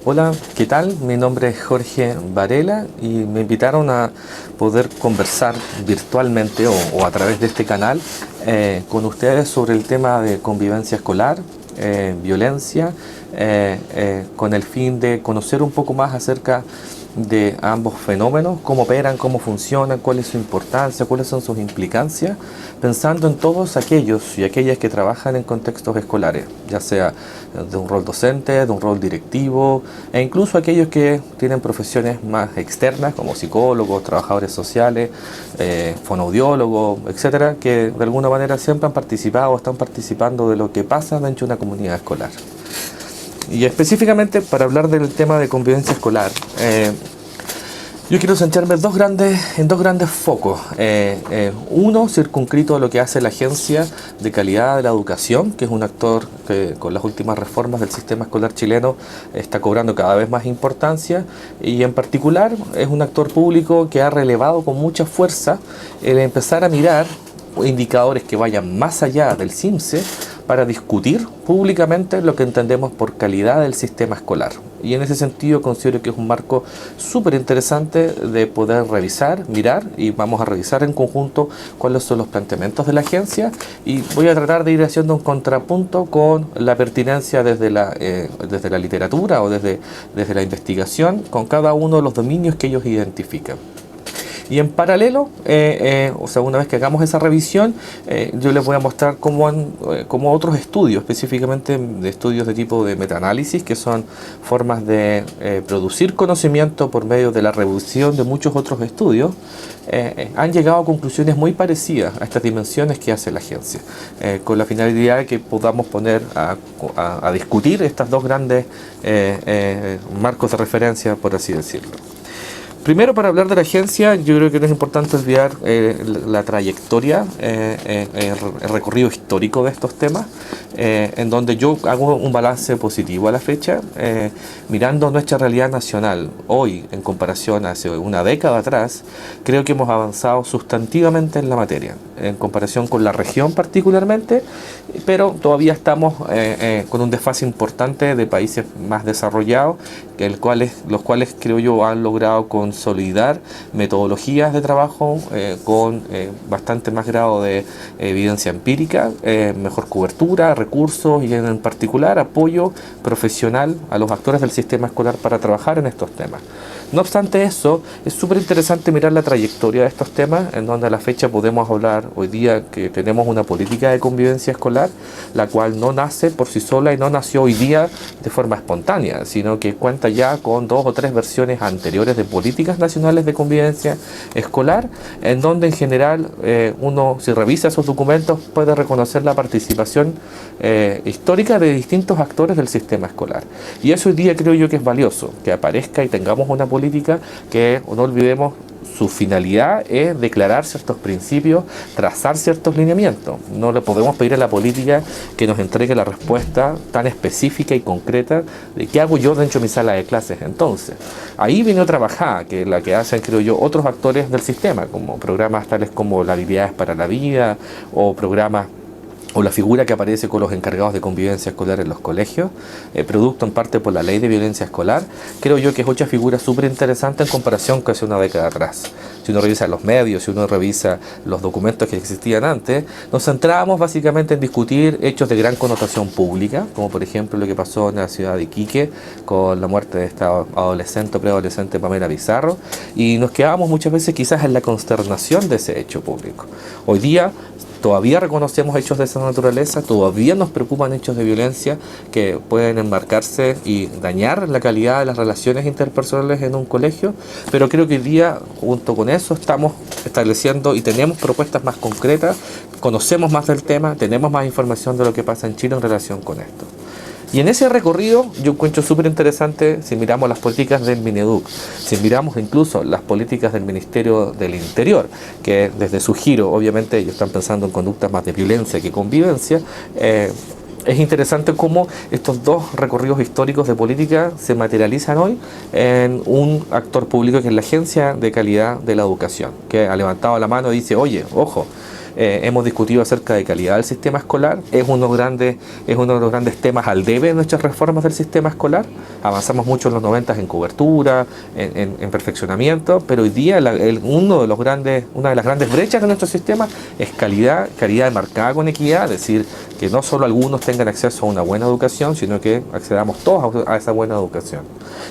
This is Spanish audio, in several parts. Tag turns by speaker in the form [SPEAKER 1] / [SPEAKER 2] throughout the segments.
[SPEAKER 1] Hola, ¿qué tal? Mi nombre es Jorge Varela y me invitaron a poder conversar virtualmente o a través de este canal con ustedes sobre el tema de convivencia escolar, violencia, con el fin de conocer un poco más acerca de ambos fenómenos, cómo operan, cómo funcionan, cuál es su importancia, cuáles son sus implicancias, pensando en todos aquellos y aquellas que trabajan en contextos escolares, ya sea de un rol docente, de un rol directivo, e incluso aquellos que tienen profesiones más externas, como psicólogos, trabajadores sociales, fonoaudiólogos, etcétera, que de alguna manera siempre han participado o están participando de lo que pasa dentro de una comunidad escolar. Y específicamente para hablar del tema de convivencia escolar, yo quiero centrarme en dos grandes focos. Uno, circunscrito a lo que hace la Agencia de Calidad de la Educación, que es un actor que con las últimas reformas del sistema escolar chileno está cobrando cada vez más importancia, y en particular es un actor público que ha relevado con mucha fuerza el empezar a mirar indicadores que vayan más allá del CIMSE para discutir públicamente lo que entendemos por calidad del sistema escolar. Y en ese sentido considero que es un marco súper interesante de poder revisar, mirar, y vamos a revisar en conjunto cuáles son los planteamientos de la agencia, y voy a tratar de ir haciendo un contrapunto con la pertinencia desde la literatura o desde la investigación con cada uno de los dominios que ellos identifican. Y en paralelo, o sea, una vez que hagamos esa revisión, yo les voy a mostrar cómo otros estudios, específicamente de estudios de tipo de metaanálisis, que son formas de producir conocimiento por medio de la revisión de muchos otros estudios, han llegado a conclusiones muy parecidas a estas dimensiones que hace la agencia, con la finalidad de que podamos poner a discutir estas dos grandes marcos de referencia, por así decirlo. Primero, para hablar de la agencia, yo creo que no es importante olvidar la trayectoria, el recorrido histórico de estos temas, en donde yo hago un balance positivo a la fecha, mirando nuestra realidad nacional hoy en comparación a hace una década atrás. Creo que hemos avanzado sustantivamente en la materia, en comparación con la región particularmente, pero todavía estamos con un desfase importante de países más desarrollados, los cuales creo yo han logrado consolidar metodologías de trabajo con bastante más grado de evidencia empírica, mejor cobertura, recursos y en particular apoyo profesional a los actores del sistema escolar para trabajar en estos temas. No obstante eso, es súper interesante mirar la trayectoria de estos temas, en donde a la fecha podemos hablar hoy día que tenemos una política de convivencia escolar, la cual no nace por sí sola y no nació hoy día de forma espontánea, sino que cuenta ya con 2 o 3 versiones anteriores de políticas nacionales de convivencia escolar, en donde en general uno, si revisa esos documentos, puede reconocer la participación histórica de distintos actores del sistema escolar. Y eso hoy día creo yo que es valioso, que aparezca y tengamos una política que, no olvidemos, su finalidad es declarar ciertos principios, trazar ciertos lineamientos. No le podemos pedir a la política que nos entregue la respuesta tan específica y concreta de qué hago yo dentro de mi sala de clases. Entonces, ahí viene otra bajada, que es la que hacen, creo yo, otros actores del sistema, como programas tales como la Habilidades para la Vida, o programas o la figura que aparece con los encargados de convivencia escolar en los colegios, producto en parte por la ley de violencia escolar. Creo yo que es otra figura súper interesante en comparación con hace una década atrás. Si uno revisa los medios, si uno revisa los documentos que existían antes, nos centrábamos básicamente en discutir hechos de gran connotación pública, como por ejemplo lo que pasó en la ciudad de Iquique con la muerte de esta adolescente o preadolescente Pamela Pizarro, y nos quedábamos muchas veces quizás en la consternación de ese hecho público. Hoy día todavía reconocemos hechos de esa naturaleza, todavía nos preocupan hechos de violencia que pueden enmarcarse y dañar la calidad de las relaciones interpersonales en un colegio, pero creo que hoy día, junto con eso, estamos estableciendo y tenemos propuestas más concretas, conocemos más del tema, tenemos más información de lo que pasa en Chile en relación con esto. Y en ese recorrido yo encuentro súper interesante, si miramos las políticas del Mineduc, si miramos incluso las políticas del Ministerio del Interior, que desde su giro, obviamente ellos están pensando en conductas más de violencia que convivencia, es interesante cómo estos dos recorridos históricos de política se materializan hoy en un actor público que es la Agencia de Calidad de la Educación, que ha levantado la mano y dice, oye, ojo, hemos discutido acerca de calidad del sistema escolar. Es uno de los grandes temas al debe de nuestras reformas del sistema escolar. Avanzamos mucho en los 90 en cobertura, en perfeccionamiento, pero hoy día una de las grandes brechas de nuestro sistema es calidad marcada con equidad, es decir, que no solo algunos tengan acceso a una buena educación, sino que accedamos todos a esa buena educación.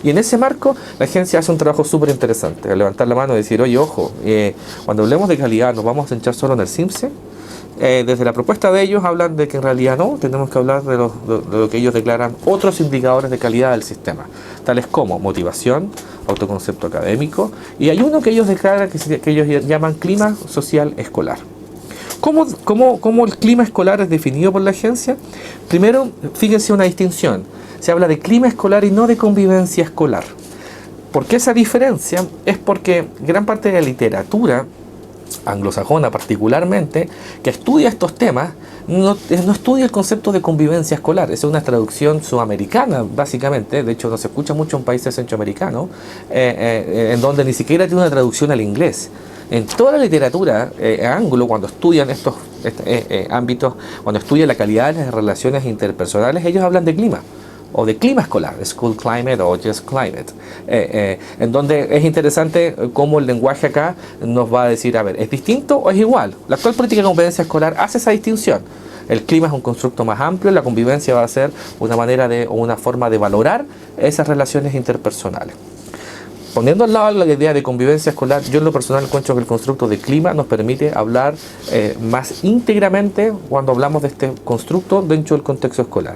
[SPEAKER 1] Y en ese marco, la agencia hace un trabajo súper interesante, al levantar la mano y decir, oye, ojo, cuando hablemos de calidad, ¿nos vamos a centrar solo en el CIMSE? Desde la propuesta de ellos hablan de que en realidad no, tenemos que hablar de lo que ellos declaran otros indicadores de calidad del sistema, tales como motivación, autoconcepto académico, y hay uno que ellos declaran que ellos llaman clima social escolar. ¿Cómo el clima escolar es definido por la agencia? Primero, fíjense una distinción. Se habla de clima escolar y no de convivencia escolar. ¿Por qué esa diferencia? Es porque gran parte de la literatura anglosajona particularmente, que estudia estos temas, no estudia el concepto de convivencia escolar. Es una traducción sudamericana, básicamente. De hecho, no se escucha mucho en países centroamericanos, en donde ni siquiera tiene una traducción al inglés. En toda la literatura anglo, cuando estudian estos ámbitos, cuando estudian la calidad de las relaciones interpersonales, ellos hablan de clima, o de clima escolar, school climate o just climate, en donde es interesante cómo el lenguaje acá nos va a decir, a ver, ¿es distinto o es igual? La actual política de convivencia escolar hace esa distinción. El clima es un constructo más amplio, la convivencia va a ser una manera o una forma de valorar esas relaciones interpersonales. Poniendo al lado la idea de convivencia escolar, yo en lo personal encuentro que el constructo de clima nos permite hablar más íntegramente cuando hablamos de este constructo dentro del contexto escolar.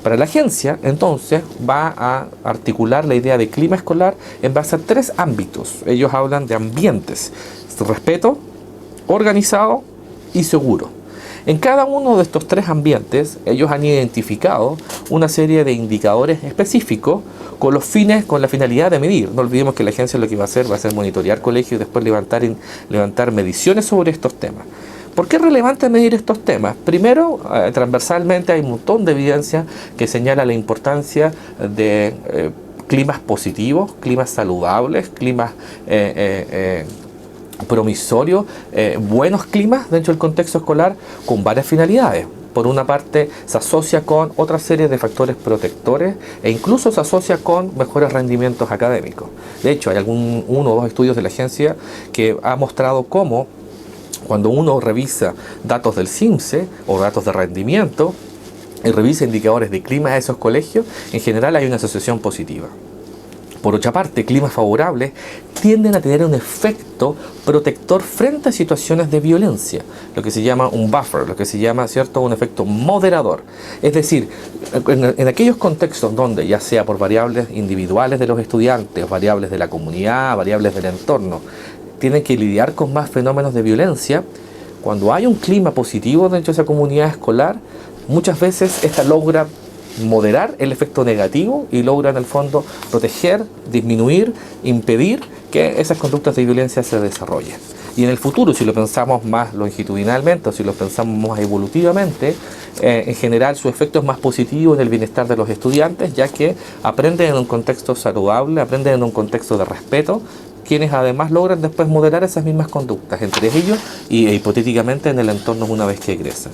[SPEAKER 1] Para la agencia, entonces, va a articular la idea de clima escolar en base a 3 ámbitos. Ellos hablan de ambientes: respeto, organizado y seguro. En cada uno de estos 3 ambientes, ellos han identificado una serie de indicadores específicos con la finalidad de medir. No olvidemos que la agencia lo que va a ser monitorear colegios y después levantar mediciones sobre estos temas. ¿Por qué es relevante medir estos temas? Primero, transversalmente hay un montón de evidencia que señala la importancia de climas positivos, climas saludables, climas promisorios, buenos climas dentro del contexto escolar con varias finalidades. Por una parte, se asocia con otra serie de factores protectores e incluso se asocia con mejores rendimientos académicos. De hecho, hay uno o dos estudios de la agencia que ha mostrado cómo cuando uno revisa datos del CIMSE o datos de rendimiento y revisa indicadores de clima de esos colegios, en general hay una asociación positiva. Por otra parte, climas favorables tienden a tener un efecto protector frente a situaciones de violencia, lo que se llama un buffer, lo que se llama, ¿cierto?, un efecto moderador. Es decir, en aquellos contextos donde, ya sea por variables individuales de los estudiantes, variables de la comunidad, variables del entorno, tienen que lidiar con más fenómenos de violencia, cuando hay un clima positivo dentro de esa comunidad escolar, muchas veces esta logra moderar el efecto negativo y logra en el fondo proteger, disminuir, impedir que esas conductas de violencia se desarrollen. Y en el futuro, si lo pensamos más longitudinalmente o si lo pensamos más evolutivamente, en general su efecto es más positivo en el bienestar de los estudiantes, ya que aprenden en un contexto saludable, aprenden en un contexto de respeto, quienes además logran después moderar esas mismas conductas entre ellos y hipotéticamente en el entorno una vez que egresan.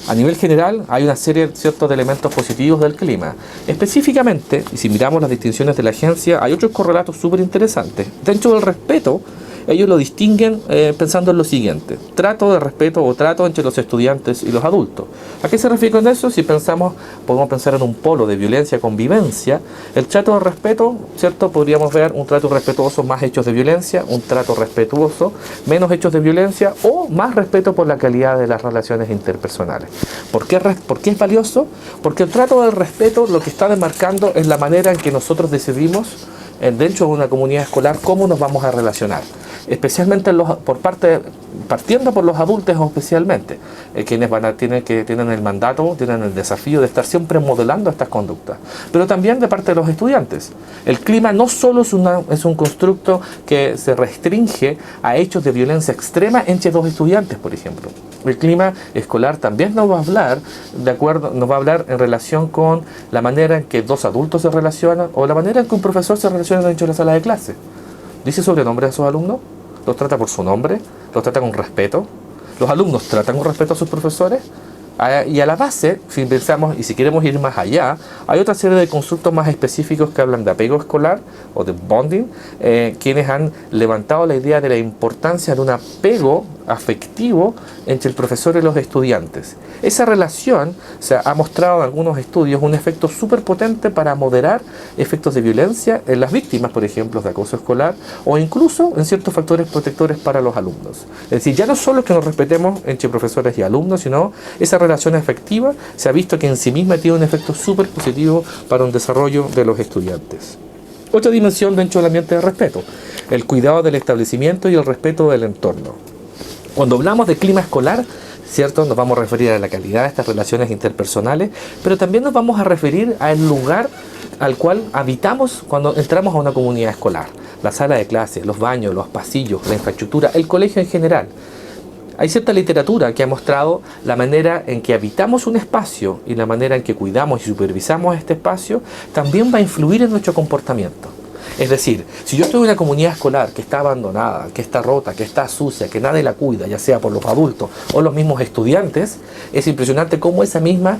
[SPEAKER 1] A nivel general hay una serie de elementos positivos del clima. Específicamente, y si miramos las distinciones de la agencia, hay otros correlatos súper interesantes. Dentro del respeto, ellos lo distinguen pensando en lo siguiente: trato de respeto o trato entre los estudiantes y los adultos. ¿A qué se refiere con eso? Si podemos pensar en un polo de violencia-convivencia, el trato de respeto, ¿cierto? Podríamos ver un trato respetuoso, más hechos de violencia, un trato respetuoso, menos hechos de violencia o más respeto por la calidad de las relaciones interpersonales. ¿Por qué es valioso? Porque el trato del respeto lo que está demarcando es la manera en que nosotros decidimos dentro de una comunidad escolar cómo nos vamos a relacionar, especialmente partiendo por los adultos especialmente, quienes tienen el mandato, tienen el desafío de estar siempre modelando estas conductas, pero también de parte de los estudiantes. El clima no solo es un constructo que se restringe a hechos de violencia extrema entre dos estudiantes, por ejemplo. El clima escolar también nos va a hablar en relación con la manera en que dos adultos se relacionan o la manera en que un profesor se relaciona dentro de la sala de clase. Dice sobrenombre a sus alumnos, los trata por su nombre, los trata con respeto, Los alumnos tratan con respeto a sus profesores. Y a la base, si pensamos y si queremos ir más allá, hay otra serie de constructos más específicos que hablan de apego escolar o de bonding, quienes han levantado la idea de la importancia de un apego afectivo entre el profesor y los estudiantes. Esa relación se ha mostrado en algunos estudios un efecto súper potente para moderar efectos de violencia en las víctimas, por ejemplo, de acoso escolar, o incluso en ciertos factores protectores para los alumnos. Es decir, ya no solo es que nos respetemos entre profesores y alumnos, sino esa relación afectiva se ha visto que en sí misma tiene un efecto súper positivo para un desarrollo de los estudiantes. Otra dimensión dentro del ambiente de respeto, el cuidado del establecimiento y el respeto del entorno. Cuando hablamos de clima escolar, ¿cierto?, nos vamos a referir a la calidad de estas relaciones interpersonales, pero también nos vamos a referir al lugar al cual habitamos cuando entramos a una comunidad escolar. La sala de clase, los baños, los pasillos, la infraestructura, el colegio en general. Hay cierta literatura que ha mostrado la manera en que habitamos un espacio y la manera en que cuidamos y supervisamos este espacio también va a influir en nuestro comportamiento. Es decir, si yo estoy en una comunidad escolar que está abandonada, que está rota, que está sucia, que nadie la cuida, ya sea por los adultos o los mismos estudiantes, es impresionante cómo esa misma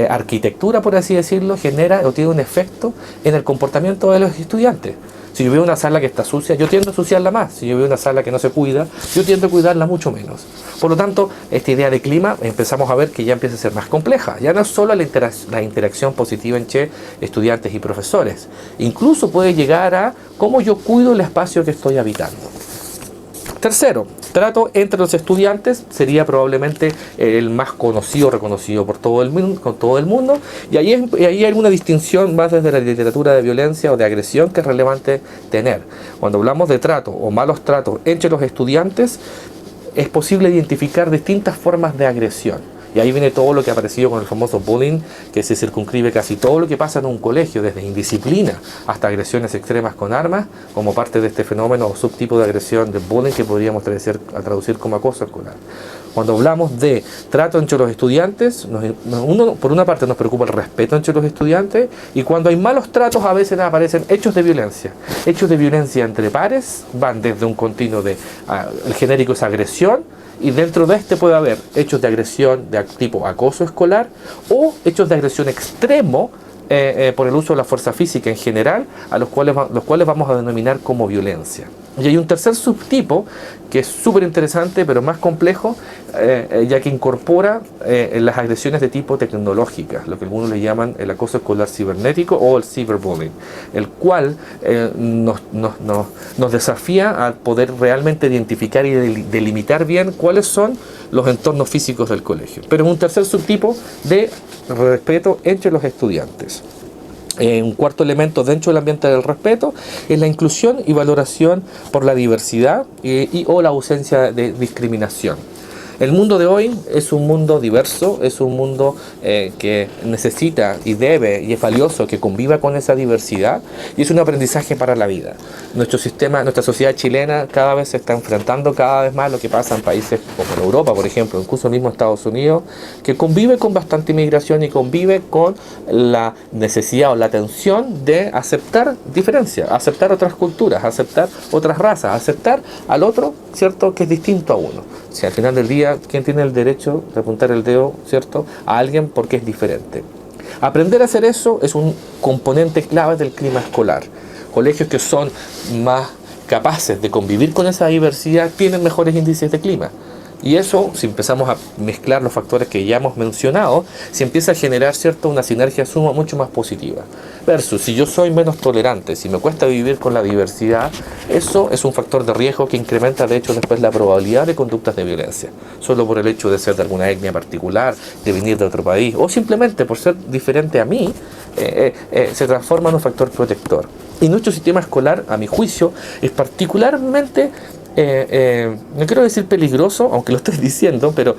[SPEAKER 1] arquitectura, por así decirlo, genera o tiene un efecto en el comportamiento de los estudiantes. Si yo veo una sala que está sucia, yo tiendo a ensuciarla más. Si yo veo una sala que no se cuida, yo tiendo a cuidarla mucho menos. Por lo tanto, esta idea de clima empezamos a ver que ya empieza a ser más compleja. Ya no es solo la interacción positiva entre estudiantes y profesores. Incluso puede llegar a cómo yo cuido el espacio que estoy habitando. Tercero, trato entre los estudiantes sería probablemente el más conocido, reconocido por todo el mundo, y ahí hay una distinción más desde la literatura de violencia o de agresión que es relevante tener. Cuando hablamos de trato o malos tratos entre los estudiantes, es posible identificar distintas formas de agresión. Y ahí viene todo lo que ha aparecido con el famoso bullying, que se circunscribe casi todo lo que pasa en un colegio, desde indisciplina hasta agresiones extremas con armas, como parte de este fenómeno o subtipo de agresión de bullying que podríamos traducir como acoso escolar. Cuando hablamos de trato entre los estudiantes, por una parte nos preocupa el respeto entre los estudiantes, y cuando hay malos tratos a veces aparecen hechos de violencia. Hechos de violencia entre pares van desde un continuo el genérico es agresión, y dentro de este puede haber hechos de agresión de tipo acoso escolar o hechos de agresión extremo por el uso de la fuerza física en general, a los cuales vamos a denominar como violencia. Y hay un tercer subtipo que es súper interesante pero más complejo, ya que incorpora las agresiones de tipo tecnológicas, lo que algunos le llaman el acoso escolar cibernético o el cyberbullying, el cual nos desafía a poder realmente identificar y delimitar bien cuáles son los entornos físicos del colegio. Pero es un tercer subtipo de respeto entre los estudiantes. Un cuarto elemento dentro del ambiente del respeto es la inclusión y valoración por la diversidad o la ausencia de discriminación. El mundo de hoy es un mundo diverso, es un mundo que necesita y debe y es valioso que conviva con esa diversidad, y es un aprendizaje para la vida. Nuestro sistema, nuestra sociedad chilena cada vez se está enfrentando cada vez más lo que pasa en países como en Europa, por ejemplo, incluso mismo Estados Unidos, que convive con bastante inmigración y convive con la necesidad o la tensión de aceptar diferencias, aceptar otras culturas, aceptar otras razas, aceptar al otro, ¿cierto?, que es distinto a uno. Si al final del día, ¿quién tiene el derecho de apuntar el dedo, ¿cierto?, a alguien porque es diferente? Aprender a hacer eso es un componente clave del clima escolar. Colegios que son más capaces de convivir con esa diversidad tienen mejores índices de clima. Y eso, si empezamos a mezclar los factores que ya hemos mencionado, se empieza a generar, ¿cierto?, una sinergia suma mucho más positiva. Versus, si yo soy menos tolerante, si me cuesta vivir con la diversidad, eso es un factor de riesgo que incrementa, de hecho, después la probabilidad de conductas de violencia. Solo por el hecho de ser de alguna etnia particular, de venir de otro país, o simplemente por ser diferente a mí, se transforma en un factor protector. Y nuestro sistema escolar, a mi juicio, es particularmente... no quiero decir peligroso, aunque lo estoy diciendo, pero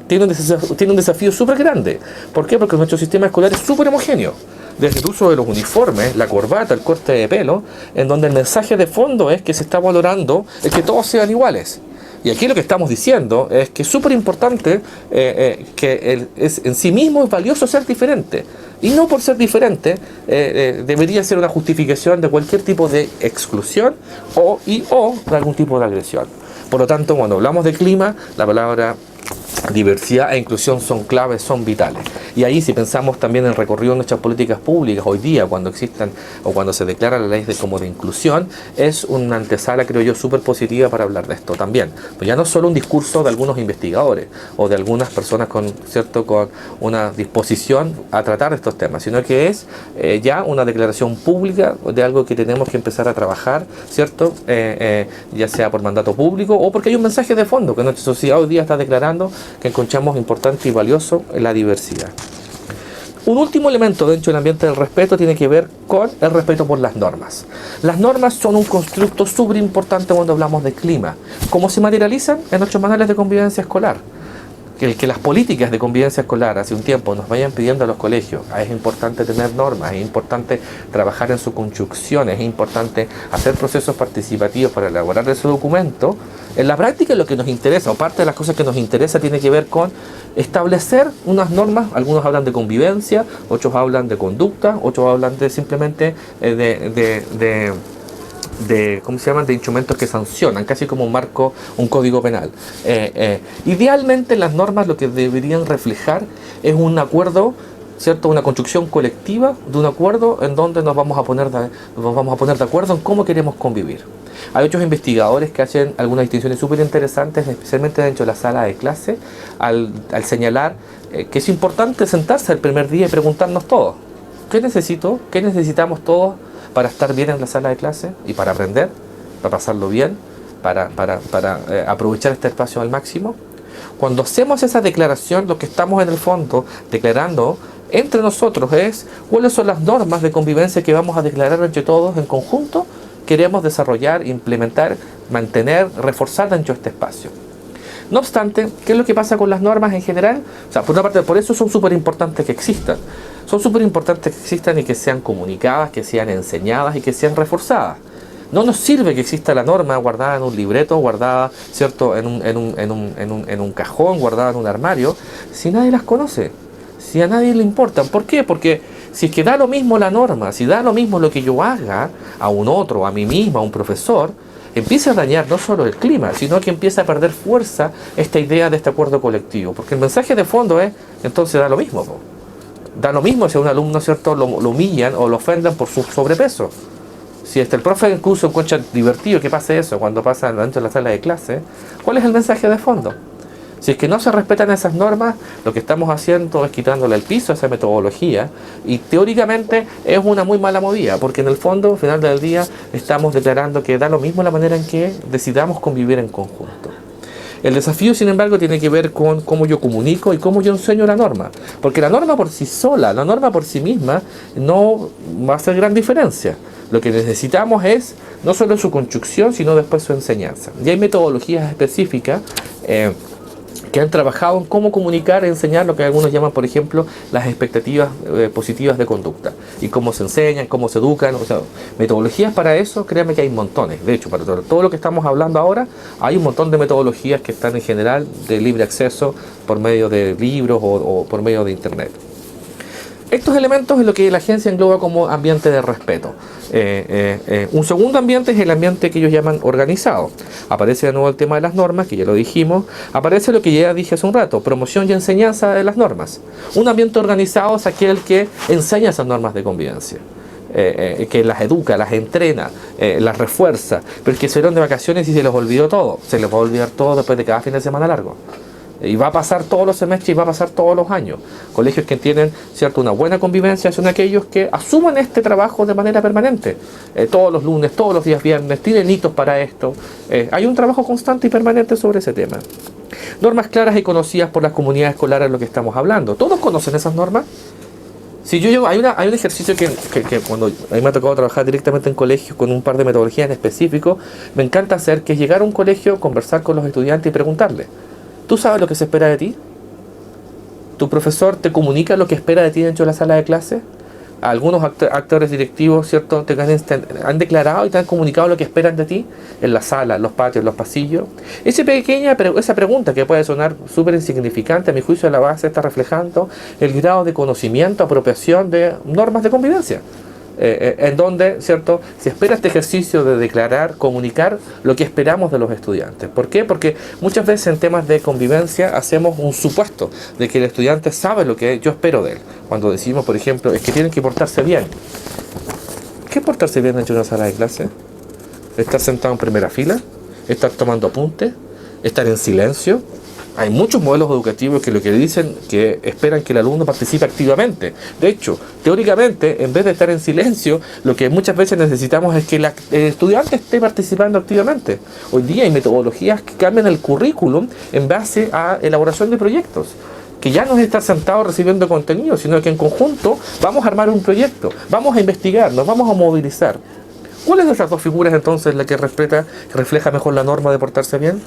[SPEAKER 1] tiene un desafío súper grande. ¿Por qué? Porque nuestro sistema escolar es súper homogéneo. Desde el uso de los uniformes, la corbata, el corte de pelo, en donde el mensaje de fondo es que se está valorando el que todos sean iguales. Y aquí lo que estamos diciendo es que es súper importante que en sí mismo es valioso ser diferente. Y no por ser diferente debería ser una justificación de cualquier tipo de exclusión o de algún tipo de agresión. Por lo tanto, cuando hablamos de clima, la palabra diversidad e inclusión son claves, son vitales. Y ahí, si pensamos también en el recorrido de nuestras políticas públicas hoy día, cuando existen o cuando se declara la ley como de inclusión, es una antesala, creo yo, súper positiva para hablar de esto también. Pues ya no solo un discurso de algunos investigadores o de algunas personas con una disposición a tratar estos temas, sino que es ya una declaración pública de algo que tenemos que empezar a trabajar, ¿cierto? Ya sea por mandato público o porque hay un mensaje de fondo que nuestra sociedad hoy día está declarando que encontramos importante y valioso en la diversidad. Un último elemento dentro del ambiente del respeto tiene que ver con el respeto por las normas. Las normas son un constructo súper importante cuando hablamos de clima. ¿Cómo se materializan? En nuestros manuales de convivencia escolar. Que las políticas de convivencia escolar hace un tiempo nos vayan pidiendo a los colegios, es importante tener normas, es importante trabajar en su construcción, es importante hacer procesos participativos para elaborar ese documento. En la práctica lo que nos interesa, o parte de las cosas que nos interesa, tiene que ver con establecer unas normas. Algunos hablan de convivencia, otros hablan de conducta, otros hablan de simplemente ¿cómo se llaman? De instrumentos que sancionan, casi como un marco, un código penal. Idealmente las normas lo que deberían reflejar es un acuerdo, ¿cierto? Una construcción colectiva de un acuerdo en donde nos vamos a poner de acuerdo en cómo queremos convivir. Hay otros investigadores que hacen algunas distinciones súper interesantes, especialmente dentro de la sala de clase, al señalar que es importante sentarse el primer día y preguntarnos todos, ¿qué necesito? ¿Qué necesitamos todos para estar bien en la sala de clase y para aprender, para pasarlo bien, para aprovechar este espacio al máximo? Cuando hacemos esa declaración, lo que estamos en el fondo declarando entre nosotros es cuáles son las normas de convivencia que vamos a declarar entre todos en conjunto, queremos desarrollar, implementar, mantener, reforzar dentro de este espacio. No obstante, ¿qué es lo que pasa con las normas en general? O sea, por una parte, por eso son súper importantes que existan. Son súper importantes que existan y que sean comunicadas, que sean enseñadas y que sean reforzadas. No nos sirve que exista la norma guardada en un libreto, guardada, ¿cierto?, en un cajón, guardada en un armario, si nadie las conoce, si a nadie le importan. ¿Por qué? Porque si es que da lo mismo la norma, si da lo mismo lo que yo haga a un otro, a mí mismo, a un profesor, empieza a dañar no solo el clima, sino que empieza a perder fuerza esta idea de este acuerdo colectivo. Porque el mensaje de fondo es, entonces da lo mismo, po. Da lo mismo si a un alumno, ¿cierto?, lo humillan o lo ofenden por su sobrepeso. Si el profe incluso encuentra divertido que pase eso cuando pasa dentro de la sala de clase, ¿cuál es el mensaje de fondo? Si es que no se respetan esas normas, lo que estamos haciendo es quitándole el piso a esa metodología, y teóricamente es una muy mala movida, porque en el fondo, al final del día, estamos declarando que da lo mismo la manera en que decidamos convivir en conjunto. El desafío, sin embargo, tiene que ver con cómo yo comunico y cómo yo enseño la norma, porque la norma por sí sola, la norma por sí misma, no va a hacer gran diferencia. Lo que necesitamos es no solo su construcción, sino después su enseñanza. Y hay metodologías específicas que han trabajado en cómo comunicar e enseñar lo que algunos llaman, por ejemplo, las expectativas positivas de conducta, y cómo se enseñan, cómo se educan. O sea, metodologías para eso, créanme que hay montones. De hecho, para todo lo que estamos hablando ahora, hay un montón de metodologías que están en general de libre acceso por medio de libros o por medio de internet. Estos elementos es lo que la agencia engloba como ambiente de respeto. Un segundo ambiente es el ambiente que ellos llaman organizado. Aparece de nuevo el tema de las normas, que ya lo dijimos. Aparece lo que ya dije hace un rato, promoción y enseñanza de las normas. Un ambiente organizado es aquel que enseña esas normas de convivencia, que las educa, las entrena, las refuerza, pero es que se fueron de vacaciones y se les olvidó todo. Se les va a olvidar todo después de cada fin de semana largo. Y va a pasar todos los semestres y va a pasar todos los años. Colegios que tienen, ¿cierto?, una buena convivencia son aquellos que asuman este trabajo de manera permanente. Todos los lunes, todos los días viernes, tienen hitos para esto. Hay un trabajo constante y permanente sobre ese tema. Normas claras y conocidas por las comunidades escolares, de lo que estamos hablando. ¿Todos conocen esas normas? Si yo llego, hay un ejercicio que cuando a mí me ha tocado trabajar directamente en colegios con un par de metodologías en específico, me encanta hacer, que es llegar a un colegio, conversar con los estudiantes y preguntarles: ¿tú sabes lo que se espera de ti? ¿Tu profesor te comunica lo que espera de ti dentro de la sala de clase? Algunos actores directivos, ¿cierto?, han declarado y te han comunicado lo que esperan de ti en la sala, en los patios, en los pasillos. Esa pregunta, que puede sonar súper insignificante, a mi juicio, a la base está reflejando el grado de conocimiento, apropiación de normas de convivencia. en donde, ¿cierto?, se espera este ejercicio de declarar, comunicar lo que esperamos de los estudiantes. ¿Por qué? Porque muchas veces en temas de convivencia hacemos un supuesto de que el estudiante sabe lo que yo espero de él. Cuando decimos, por ejemplo, es que tienen que portarse bien. ¿Qué es portarse bien dentro de una sala de clase? ¿Estar sentado en primera fila? ¿Estar tomando apuntes? ¿Estar en silencio? Hay muchos modelos educativos que lo que dicen que esperan que el alumno participe activamente. De hecho, teóricamente, en vez de estar en silencio, lo que muchas veces necesitamos es que el estudiante esté participando activamente. Hoy día hay metodologías que cambian el currículum en base a elaboración de proyectos. Que ya no es estar sentado recibiendo contenido, sino que en conjunto vamos a armar un proyecto, vamos a investigar, nos vamos a movilizar. ¿Cuál es de esas dos figuras entonces la que refleja mejor la norma de portarse bien?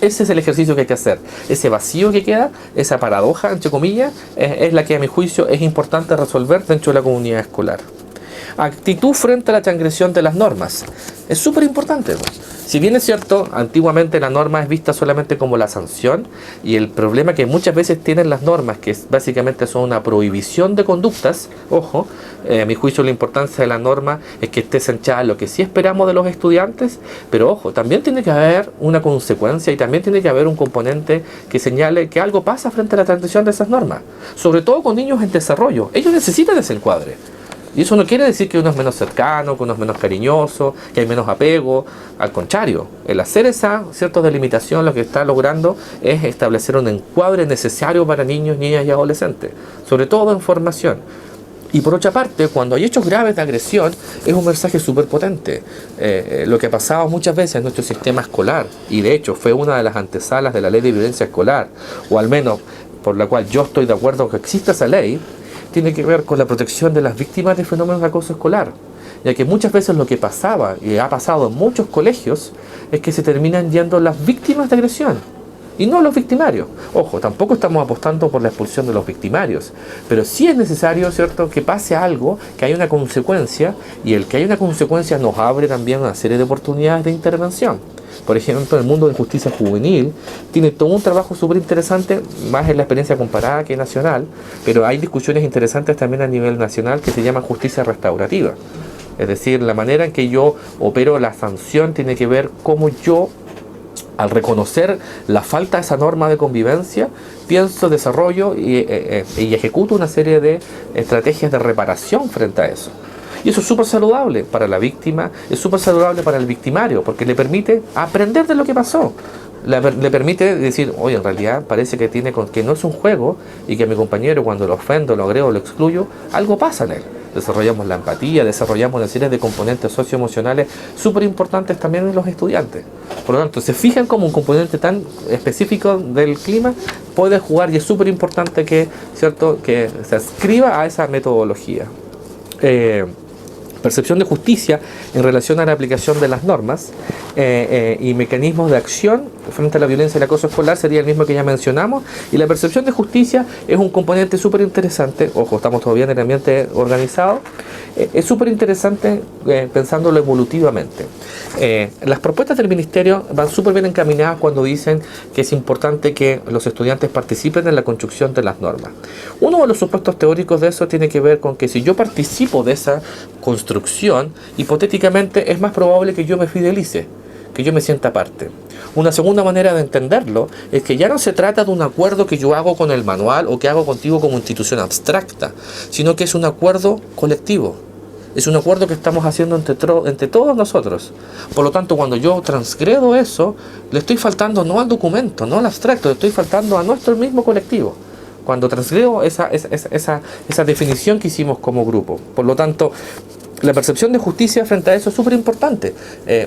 [SPEAKER 1] Ese es el ejercicio que hay que hacer. Ese vacío que queda, esa paradoja, entre comillas, es la que a mi juicio es importante resolver dentro de la comunidad escolar. Actitud frente a la transgresión de las normas. Es súper importante. Si bien es cierto, antiguamente la norma es vista solamente como la sanción, y el problema que muchas veces tienen las normas, que básicamente son una prohibición de conductas, ojo, a mi juicio la importancia de la norma es que esté centrada en lo que sí esperamos de los estudiantes, pero ojo, también tiene que haber una consecuencia y también tiene que haber un componente que señale que algo pasa frente a la transgresión de esas normas, sobre todo con niños en desarrollo. Ellos necesitan ese encuadre. Y eso no quiere decir que uno es menos cercano, que uno es menos cariñoso, que hay menos apego. Al contrario, el hacer esa cierta delimitación lo que está logrando es establecer un encuadre necesario para niños, niñas y adolescentes, sobre todo en formación. Y por otra parte, cuando hay hechos graves de agresión, es un mensaje súper potente. Lo que ha pasado muchas veces en nuestro sistema escolar, y de hecho fue una de las antesalas de la ley de violencia escolar, o al menos por la cual yo estoy de acuerdo que exista esa ley, tiene que ver con la protección de las víctimas de fenómenos de acoso escolar, ya que muchas veces lo que pasaba, y ha pasado en muchos colegios, es que se terminan yendo las víctimas de agresión, y no los victimarios. Ojo, tampoco estamos apostando por la expulsión de los victimarios, pero sí es necesario, ¿cierto?, que pase algo, que haya una consecuencia, y el que haya una consecuencia nos abre también una serie de oportunidades de intervención. Por ejemplo, el mundo de justicia juvenil tiene todo un trabajo súper interesante, más en la experiencia comparada que nacional, pero hay discusiones interesantes también a nivel nacional que se llaman justicia restaurativa. Es decir, la manera en que yo opero la sanción tiene que ver cómo yo, al reconocer la falta de esa norma de convivencia, pienso, desarrollo y ejecuto una serie de estrategias de reparación frente a eso. Y eso es súper saludable para la víctima, es súper saludable para el victimario, porque le permite aprender de lo que pasó. Le permite decir, oye, en realidad parece que que no es un juego y que a mi compañero cuando lo ofendo, lo agrego, lo excluyo, algo pasa en él. Desarrollamos la empatía, desarrollamos una serie de componentes socioemocionales súper importantes también en los estudiantes. Por lo tanto, se fijan como un componente tan específico del clima puede jugar, y es súper importante que, ¿cierto?, que se adscriba a esa metodología. Percepción de justicia en relación a la aplicación de las normas y mecanismos de acción frente a la violencia y el acoso escolar sería el mismo que ya mencionamos. Y la percepción de justicia es un componente súper interesante. Ojo, estamos todavía en el ambiente organizado. Es súper interesante pensándolo evolutivamente. Las propuestas del Ministerio van súper bien encaminadas cuando dicen que es importante que los estudiantes participen en la construcción de las normas. Uno de los supuestos teóricos de eso tiene que ver con que si yo participo de esa construcción, hipotéticamente es más probable que yo me fidelice, que yo me sienta parte. Una segunda manera de entenderlo es que ya no se trata de un acuerdo que yo hago con el manual o que hago contigo como institución abstracta, sino que es un acuerdo colectivo. Es un acuerdo que estamos haciendo entre todos nosotros. Por lo tanto, cuando yo transgredo eso, le estoy faltando no al documento, no al abstracto, le estoy faltando a nuestro mismo colectivo. Cuando transgredo esa definición que hicimos como grupo. Por lo tanto, la percepción de justicia frente a eso es súper importante.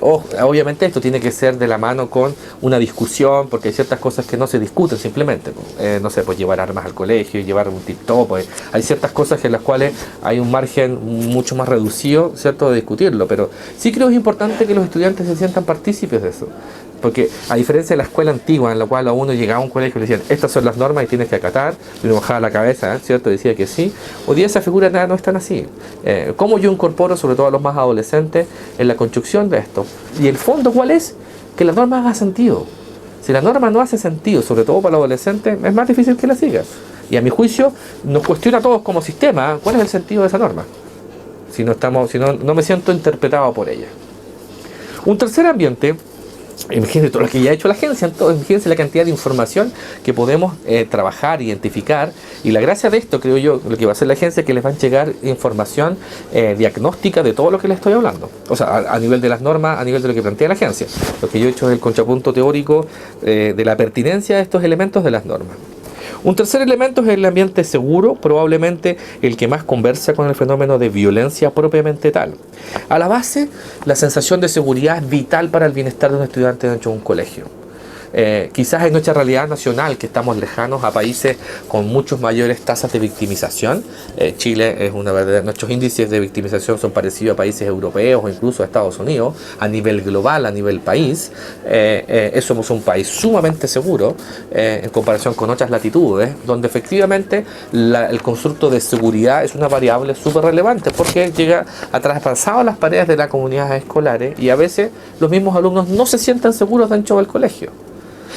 [SPEAKER 1] Obviamente esto tiene que ser de la mano con una discusión, porque hay ciertas cosas que no se discuten simplemente. No sé, pues llevar armas al colegio, llevar un tip-top. Hay ciertas cosas en las cuales hay un margen mucho más reducido, ¿cierto?, de discutirlo. Pero sí creo que es importante que los estudiantes se sientan partícipes de eso. Porque a diferencia de la escuela antigua, en la cual a uno llegaba a un colegio y le decían, estas son las normas y tienes que acatar, y uno bajaba la cabeza, ¿cierto?, decía que sí. Hoy día esa figura no es tan así. ¿Cómo yo incorporo, sobre todo a los más adolescentes, en la construcción de esto? Y el fondo, ¿cuál es? Que la norma haga sentido. Si la norma no hace sentido, sobre todo para los adolescentes, es más difícil que la siga. Y a mi juicio, nos cuestiona a todos como sistema, ¿cuál es el sentido de esa norma? si no me siento interpretado por ella. Un tercer ambiente, imagínense todo lo que ya ha hecho la agencia, imagínense la cantidad de información que podemos trabajar, identificar, y la gracia de esto, creo yo, lo que va a hacer la agencia es que les va a llegar información diagnóstica de todo lo que les estoy hablando, o sea, a nivel de las normas, a nivel de lo que plantea la agencia. Lo que yo he hecho es el contrapunto teórico de la pertinencia de estos elementos de las normas. Un tercer elemento es el ambiente seguro, probablemente el que más conversa con el fenómeno de violencia propiamente tal. A la base, la sensación de seguridad es vital para el bienestar de un estudiante dentro de un colegio. Quizás en nuestra realidad nacional, que estamos lejanos a países con muchas mayores tasas de victimización. Chile es una verdad, nuestros índices de victimización son parecidos a países europeos o incluso a Estados Unidos, a nivel global, a nivel país. Somos un país sumamente seguro en comparación con otras latitudes, donde efectivamente el constructo de seguridad es una variable súper relevante, porque llega a traspasar las paredes de las comunidades escolares y a veces los mismos alumnos no se sienten seguros dentro del colegio.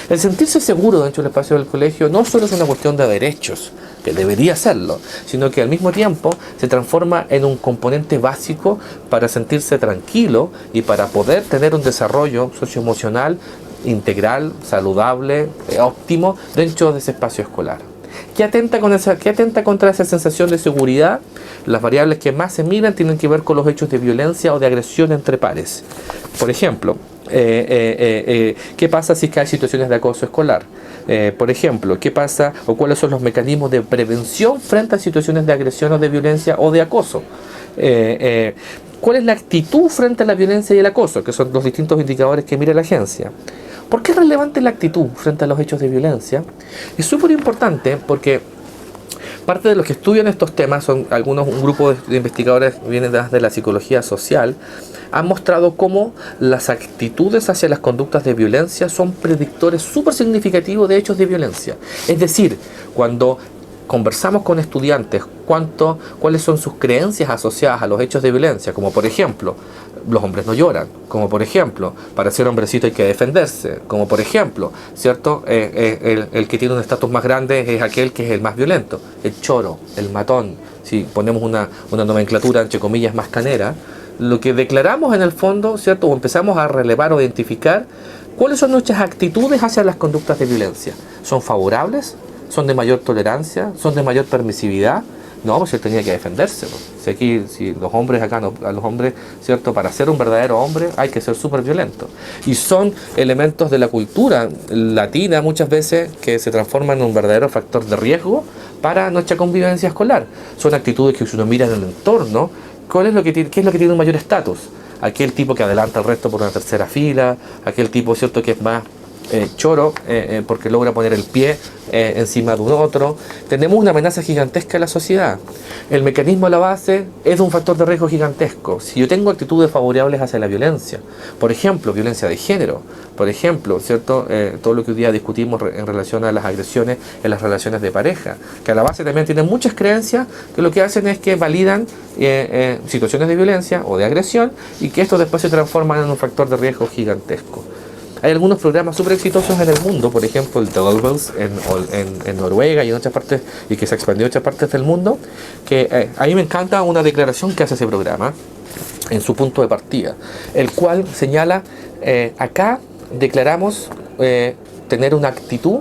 [SPEAKER 1] El sentirse seguro dentro del espacio del colegio no solo es una cuestión de derechos, que debería serlo, sino que al mismo tiempo se transforma en un componente básico para sentirse tranquilo y para poder tener un desarrollo socioemocional integral, saludable, óptimo dentro de ese espacio escolar. ¿Qué atenta contra esa sensación de seguridad? Las variables que más se miran tienen que ver con los hechos de violencia o de agresión entre pares. Por ejemplo, ¿qué pasa si hay situaciones de acoso escolar? Por ejemplo, ¿qué pasa o cuáles son los mecanismos de prevención frente a situaciones de agresión o de violencia o de acoso? ¿Cuál es la actitud frente a la violencia y el acoso? Que son los distintos indicadores que mira la agencia. ¿Por qué es relevante la actitud frente a los hechos de violencia? Es súper importante porque parte de los que estudian estos temas son un grupo de investigadores que vienen de la psicología social, han mostrado cómo las actitudes hacia las conductas de violencia son predictores súper significativos de hechos de violencia. Es decir, cuando conversamos con estudiantes cuáles son sus creencias asociadas a los hechos de violencia, como por ejemplo, los hombres no lloran, como por ejemplo, para ser hombrecito hay que defenderse, como por ejemplo, ¿cierto? El que tiene un estatus más grande es aquel que es el más violento, el choro, el matón, si ponemos una nomenclatura entre comillas más canera, lo que declaramos en el fondo, ¿cierto? O empezamos a relevar o identificar cuáles son nuestras actitudes hacia las conductas de violencia. ¿Son favorables? ¿Son de mayor tolerancia? ¿Son de mayor permisividad? No, pues él tenía que defenderse. Si los hombres acá, a los hombres, ¿cierto? Para ser un verdadero hombre hay que ser súper violento. Y son elementos de la cultura latina muchas veces que se transforman en un verdadero factor de riesgo para nuestra convivencia escolar. Son actitudes que si uno mira en el entorno, ¿qué es lo que tiene un mayor estatus? Aquel tipo que adelanta al resto por una tercera fila, aquel tipo, ¿cierto?, que es más choro porque logra poner el pie encima de un otro. Tenemos una amenaza gigantesca en la sociedad. El mecanismo a la base es un factor de riesgo gigantesco. Si yo tengo actitudes favorables hacia la violencia, por ejemplo, violencia de género, por ejemplo, ¿cierto? Todo lo que hoy día discutimos en relación a las agresiones en las relaciones de pareja, que a la base también tienen muchas creencias que lo que hacen es que validan situaciones de violencia o de agresión y que esto después se transforma en un factor de riesgo gigantesco. Hay algunos programas súper exitosos en el mundo, por ejemplo el Delvels en Noruega y en otras partes, y que se expandió a otras partes del mundo, que a mí me encanta una declaración que hace ese programa en su punto de partida, el cual señala, acá declaramos tener una actitud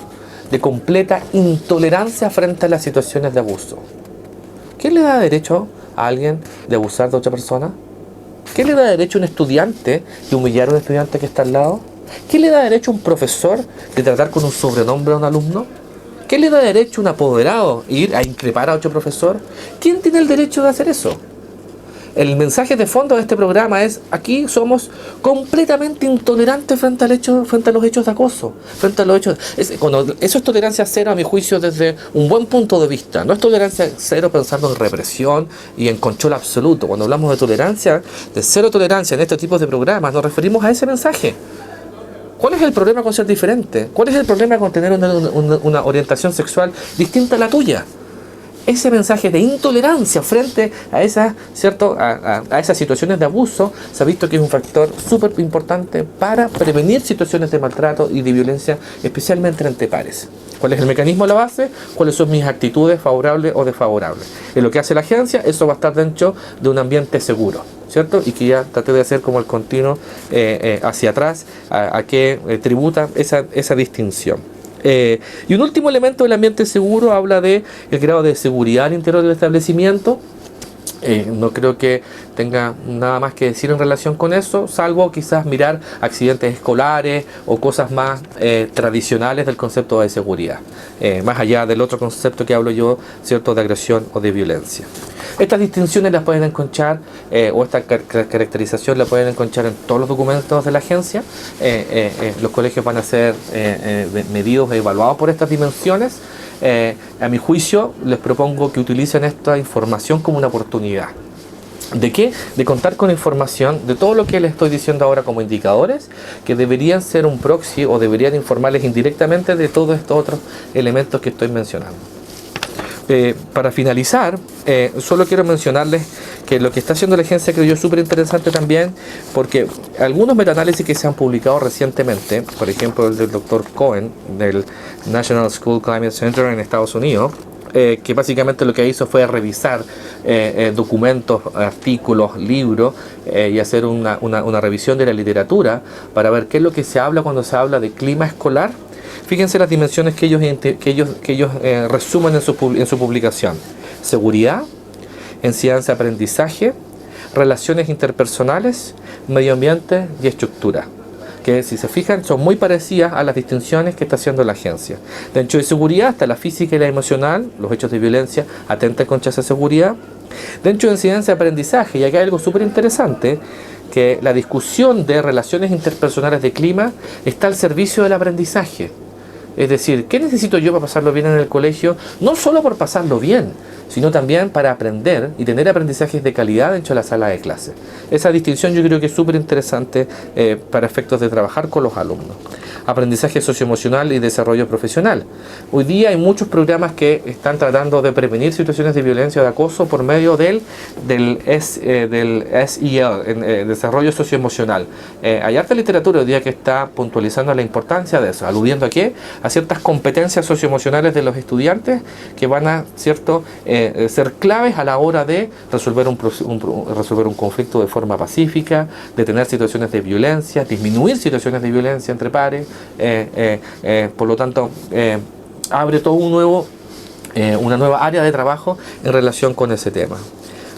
[SPEAKER 1] de completa intolerancia frente a las situaciones de abuso. ¿Qué le da derecho a alguien de abusar de otra persona? ¿Qué le da derecho a un estudiante de humillar a un estudiante que está al lado? ¿Qué le da derecho a un profesor de tratar con un sobrenombre a un alumno? ¿Qué le da derecho a un apoderado ir a increpar a otro profesor? ¿Quién tiene el derecho de hacer eso? El mensaje de fondo de este programa es: aquí somos completamente intolerantes frente a los hechos de acoso, frente a los hechos. Eso es tolerancia cero a mi juicio desde un buen punto de vista. No es tolerancia cero pensando en represión y en control absoluto. Cuando hablamos de tolerancia, de cero tolerancia en este tipo de programas, nos referimos a ese mensaje. ¿Cuál es el problema con ser diferente? ¿Cuál es el problema con tener una orientación sexual distinta a la tuya? ese mensaje de intolerancia frente a esas, ¿cierto? A esas situaciones de abuso se ha visto que es un factor súper importante para prevenir situaciones de maltrato y de violencia, especialmente entre pares. ¿Cuál es el mecanismo a la base? ¿Cuáles son mis actitudes favorables o desfavorables? En lo que hace la agencia, eso va a estar dentro de un ambiente seguro, ¿cierto? Y que ya traté de hacer como el continuo hacia atrás, a que tributa esa distinción. Y un último elemento del ambiente seguro habla de el grado de seguridad al interior del establecimiento. No creo que tenga nada más que decir en relación con eso, salvo quizás mirar accidentes escolares o cosas más tradicionales del concepto de seguridad, más allá del otro concepto que hablo yo, ¿cierto?, de agresión o de violencia. Estas distinciones las pueden encontrar, o esta caracterización la pueden encontrar en todos los documentos de la agencia. Los colegios van a ser medidos e evaluados por estas dimensiones. A mi juicio, les propongo que utilicen esta información como una oportunidad. ¿De qué? De contar con información de todo lo que les estoy diciendo ahora como indicadores, que deberían ser un proxy o deberían informarles indirectamente de todos estos otros elementos que estoy mencionando. Para finalizar, solo quiero mencionarles que lo que está haciendo la agencia creo yo es súper interesante también, porque algunos metaanálisis que se han publicado recientemente, por ejemplo el del Dr. Cohen del National School Climate Center en Estados Unidos, que básicamente lo que hizo fue revisar documentos, artículos, libros y hacer una revisión de la literatura para ver qué es lo que se habla cuando se habla de clima escolar. Fíjense las dimensiones que ellos resumen en su publicación: seguridad, enseñanza-aprendizaje, relaciones interpersonales, medio ambiente y estructura. Que si se fijan son muy parecidas a las distinciones que está haciendo la agencia. Dentro de seguridad está la física y la emocional, los hechos de violencia atentan contra esa seguridad. Dentro de enseñanza-aprendizaje, y acá hay algo súper interesante, que la discusión de relaciones interpersonales de clima está al servicio del aprendizaje. Es decir, ¿qué necesito yo para pasarlo bien en el colegio? No solo por pasarlo bien, sino también para aprender y tener aprendizajes de calidad dentro de la sala de clase. Esa distinción yo creo que es súper interesante para efectos de trabajar con los alumnos. Aprendizaje socioemocional y desarrollo profesional. Hoy día hay muchos programas que están tratando de prevenir situaciones de violencia o de acoso por medio del SEL, desarrollo socioemocional. Hay harta literatura hoy día que está puntualizando la importancia de eso, aludiendo a qué, a ciertas competencias socioemocionales de los estudiantes que van a ser claves a la hora de resolver un conflicto de forma pacífica, detener situaciones de violencia, disminuir situaciones de violencia entre pares. Por lo tanto, abre todo una nueva área de trabajo en relación con ese tema.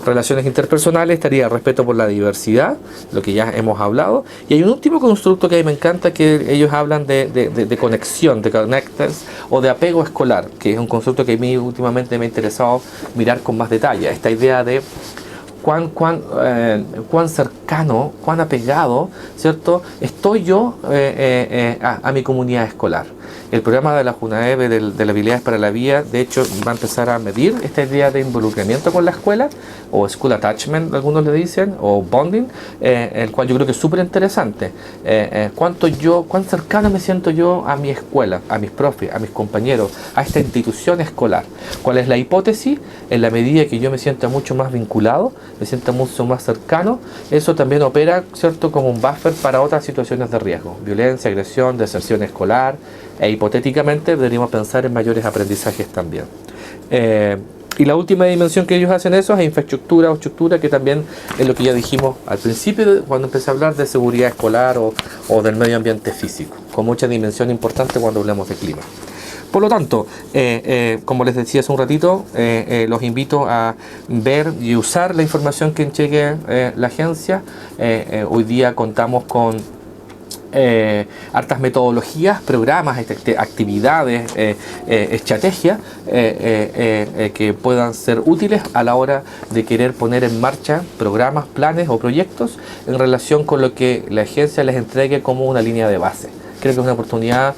[SPEAKER 1] Relaciones interpersonales estaría respeto por la diversidad, lo que ya hemos hablado. Y hay un último constructo que a mí me encanta, que ellos hablan de conexión, de connectors o de apego escolar, que es un constructo que a mí últimamente me ha interesado mirar con más detalle. Esta idea de cuán cercano, cuán apegado, ¿cierto?, estoy yo a mi comunidad escolar. El programa de la JUNAEB de la habilidades para la vida, de hecho, va a empezar a medir esta idea de involucramiento con la escuela, o school attachment, algunos le dicen, o bonding, el cual yo creo que es súper interesante. Cuán cercano me siento yo a mi escuela, a mis profes, a mis compañeros, a esta institución escolar. ¿Cuál es la hipótesis? En la medida que yo me sienta mucho más vinculado, me sienta mucho más cercano, eso también opera, ¿cierto?, como un buffer para otras situaciones de riesgo: violencia, agresión, deserción escolar, e hipotéticamente deberíamos pensar en mayores aprendizajes también. Y la última dimensión que ellos hacen eso es infraestructura o estructura, que también es lo que ya dijimos al principio cuando empecé a hablar de seguridad escolar o del medio ambiente físico, con mucha dimensión importante cuando hablamos de clima. Por lo tanto, como les decía hace un ratito, los invito a ver y usar la información que entregue la agencia. Hoy día contamos con hartas metodologías, programas, actividades, estrategias que puedan ser útiles a la hora de querer poner en marcha programas, planes o proyectos en relación con lo que la agencia les entregue como una línea de base. Creo que es una oportunidad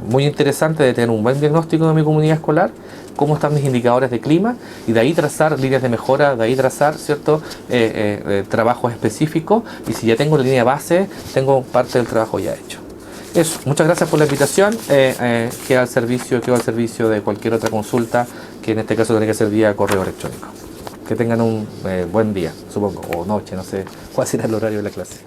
[SPEAKER 1] muy interesante de tener un buen diagnóstico de mi comunidad escolar, cómo están mis indicadores de clima, y de ahí trazar líneas de mejora, de ahí trazar, ¿cierto?, trabajos específicos, y si ya tengo la línea base, tengo parte del trabajo ya hecho. Eso, muchas gracias por la invitación. Quedo al servicio de cualquier otra consulta, que en este caso tiene que ser vía correo electrónico. Que tengan un buen día, supongo, o noche, no sé cuál será el horario de la clase.